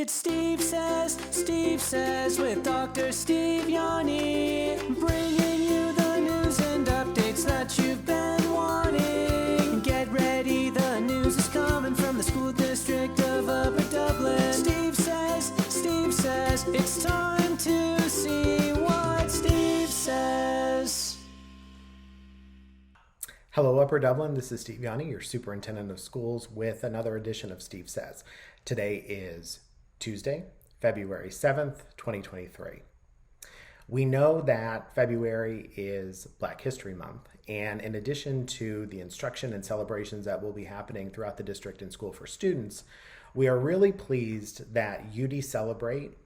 It's Steve Says with Dr. Steve Yanni, bringing you the news and updates that you've been wanting. Get ready, the news is coming from the school district of Upper Dublin. Steve says, it's time to see what Steve says. Hello, Upper Dublin. This is Steve Yanni, your superintendent of schools, with another edition of Steve Says. Today is Tuesday, February 7th, 2023. We know that February is Black History Month, and in addition to the instruction and celebrations that will be happening throughout the district and school for students, we are really pleased that UD Celebrate,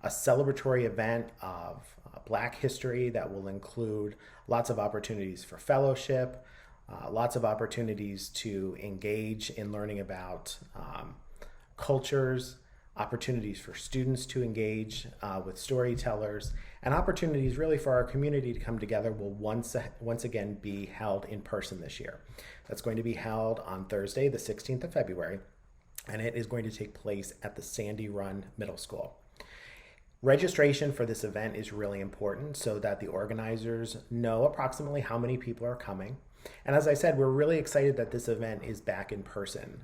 a celebratory event of Black history that will include lots of opportunities for fellowship, lots of opportunities to engage in learning about cultures, opportunities for students to engage with storytellers, and opportunities really for our community to come together will once again be held in person this year. That's going to be held on Thursday, the 16th of February, and it is going to take place at the Sandy Run Middle School. Registration for this event is really important so that the organizers know approximately how many people are coming. And as I said, we're really excited that this event is back in person.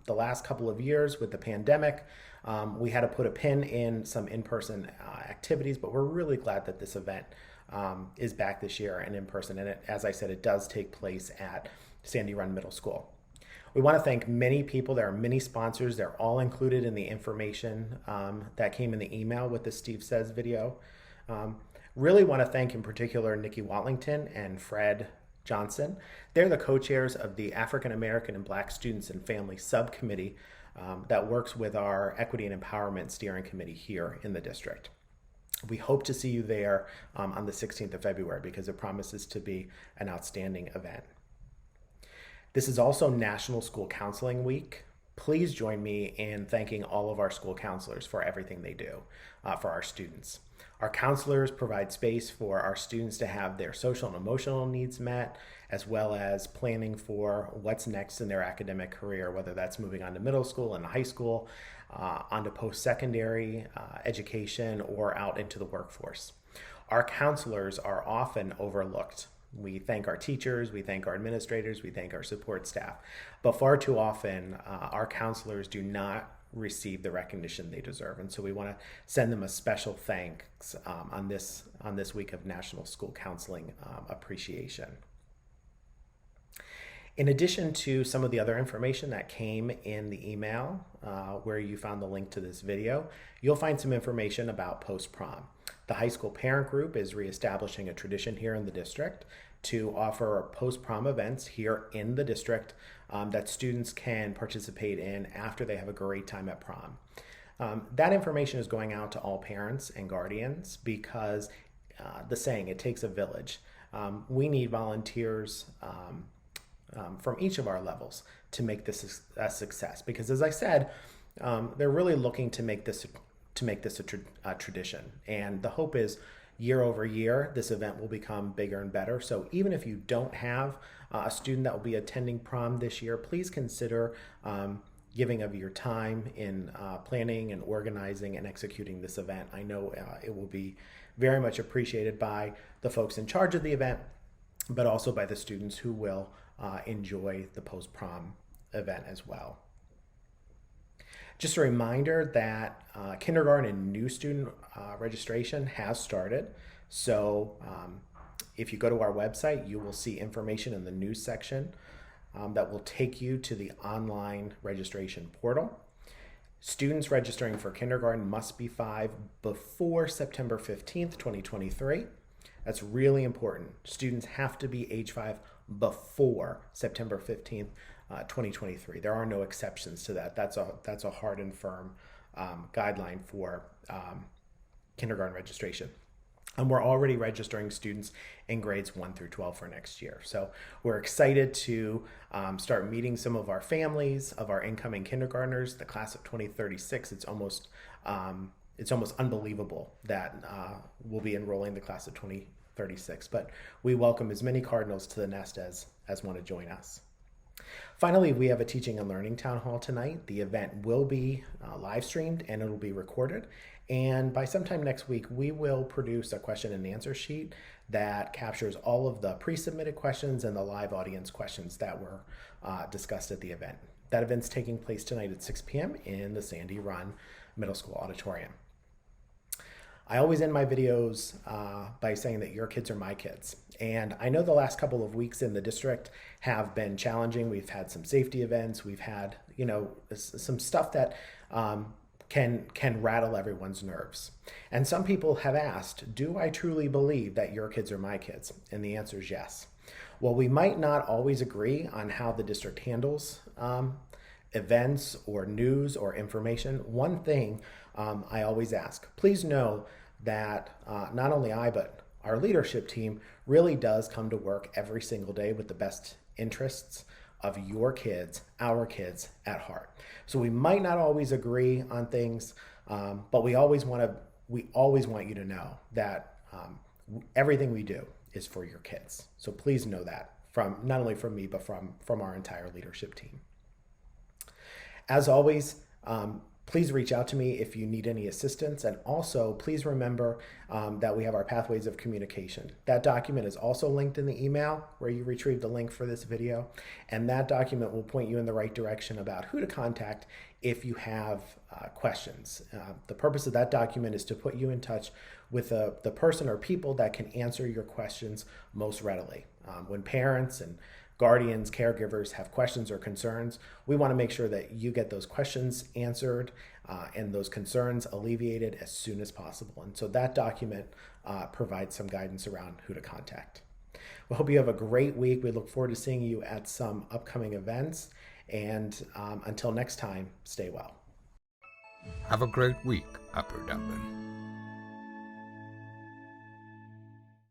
The last couple of years with the pandemic, we had to put a pin in some in-person activities, but we're really glad that this event is back this year and in person. And as I said, it does take place at Sandy Run Middle School. We want to thank many people. There are many sponsors. They're all included in the information that came in the email with the Steve Says video. Really want to thank in particular Nikki Watlington and Fred Johnson. They're the co-chairs of the African American and Black Students and Family Subcommittee that works with our Equity and Empowerment Steering Committee here in the district. We hope to see you there on the 16th of February because it promises to be an outstanding event. This is also National School Counseling Week. Please join me in thanking all of our school counselors for everything they do for our students. Our counselors provide space for our students to have their social and emotional needs met, as well as planning for what's next in their academic career, whether that's moving on to middle school and high school, onto post-secondary education, or out into the workforce. Our counselors are often overlooked. We thank our teachers, we thank our administrators, we thank our support staff, but far too often our counselors do not receive the recognition they deserve, and so we want to send them a special thanks on this week of National School Counseling Appreciation. In addition to some of the other information that came in the email where you found the link to this video, you'll find some information about post-prom. The high school parent group is reestablishing a tradition here in the district to offer post-prom events here in the district that students can participate in after they have a great time at prom. That information is going out to all parents and guardians because the saying, it takes a village. We need volunteers from each of our levels to make this a success because, as I said, they're really looking to make this a tradition, and the hope is year over year this event will become bigger and better. So even if you don't have a student that will be attending prom this year, please consider giving of your time in planning and organizing and executing this event. I know it will be very much appreciated by the folks in charge of the event, but also by the students who will enjoy the post-prom event as well. Just a reminder that kindergarten and new student registration has started. So if you go to our website, you will see information in the news section that will take you to the online registration portal. Students registering for kindergarten must be 5 before September 15th, 2023. That's really important. Students have to be age 5 before September 15th, 2023. There are no exceptions to that. That's a hard and firm guideline for kindergarten registration. And we're already registering students in grades 1 through 12 for next year. So we're excited to start meeting some of our families, of our incoming kindergartners, the class of 2036. It's almost unbelievable that we'll be enrolling the class of 2036. But we welcome as many Cardinals to the nest as want to join us. Finally, we have a teaching and learning town hall tonight. The event will be live streamed and it will be recorded. And by sometime next week, we will produce a question and answer sheet that captures all of the pre-submitted questions and the live audience questions that were discussed at the event. That event's taking place tonight at 6 p.m. in the Sandy Run Middle School Auditorium. I always end my videos by saying that your kids are my kids. And I know the last couple of weeks in the district have been challenging. We've had some safety events. We've had, some stuff that can rattle everyone's nerves. And some people have asked, do I truly believe that your kids are my kids? And the answer is yes. Well, we might not always agree on how the district handles events or news or information. One thing I always ask, please know that not only I, but our leadership team really does come to work every single day with the best interests of your kids, our kids at heart. So we might not always agree on things, but we always want you to know that everything we do is for your kids. So please know that from not only from me, but from our entire leadership team. As always, please reach out to me if you need any assistance. And also, please remember that we have our Pathways of Communication. That document is also linked in the email where you retrieve the link for this video. And that document will point you in the right direction about who to contact if you have questions. The purpose of that document is to put you in touch with the person or people that can answer your questions most readily. When parents and guardians, caregivers have questions or concerns, we want to make sure that you get those questions answered and those concerns alleviated as soon as possible. And so that document provides some guidance around who to contact. We hope you have a great week. We look forward to seeing you at some upcoming events. And until next time, stay well. Have a great week, Upper Dublin.